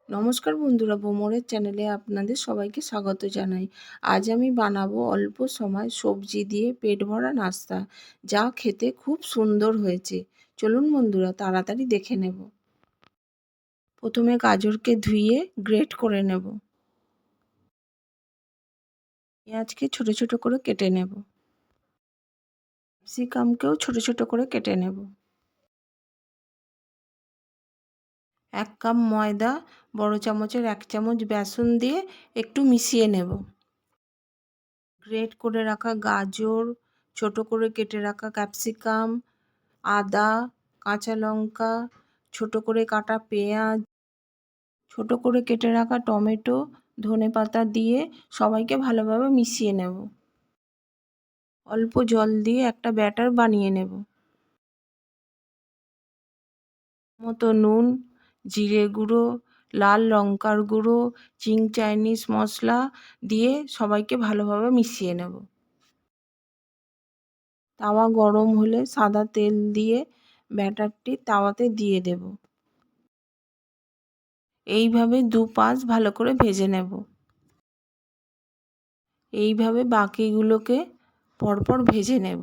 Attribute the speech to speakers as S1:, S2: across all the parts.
S1: নমস্কার বন্ধুরা, বোমরের চ্যানেলে আপনাদের সবাইকে স্বাগত জানাই। আজ আমি বানাবো অল্প সময় সবজি দিয়ে পেট ভরা নাস্তা, যা খেতে খুব সুন্দর হয়েছে। চলুন বন্ধুরা, তাড়াতাড়ি দেখে নেব। প্রথমে গাজরকে ধুয়ে গ্রেট করে নেব। পেঁয়াজকে ছোট ছোট করে কেটে নেব। ক্যাপসিকামকেও ছোট ছোট করে কেটে নেব। 1 কাপ ময়দা বড় চামচের 1 চামচ বেসন দিয়ে একটু মিশিয়ে নেব। গ্রেট করে রাখা গাজর, ছোট করে কেটে রাখা ক্যাপসিকাম, আদা, কাঁচা লঙ্কা, ছোট করে কাটা পেঁয়াজ, ছোট করে কেটে রাখা টমেটো, ধনেপাতা দিয়ে সবাইকে ভালোভাবে মিশিয়ে নেব। অল্প জল দিয়ে একটা ব্যাটার বানিয়ে নেব। মতো নুন, জিরে গুঁড়ো, লাল লঙ্কার গুঁড়ো, চিং চাইনিজ মশলা দিয়ে সবাইকে ভালোভাবে মিশিয়ে নেব। তাওয়া গরম হলে সাদা তেল দিয়ে ব্যাটারটি তাওয়াতে দিয়ে দেব। এইভাবে দুপাশ ভালো করে ভেজে নেব। এইভাবে বাকিগুলোকে পরপর ভেজে নেব।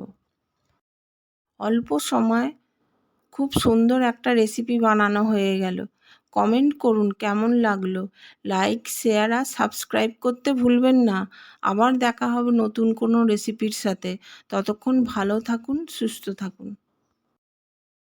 S1: অল্প সময় খুব সুন্দর একটা রেসিপি বানানো হয়ে গেল। কমেন্ট করুন কেমন লাগলো। লাইক, শেয়ার আর সাবস্ক্রাইব করতে ভুলবেন না। আবার দেখা হবে নতুন কোনো রেসিপির সাথে। ততক্ষণ ভালো থাকুন, সুস্থ থাকুন।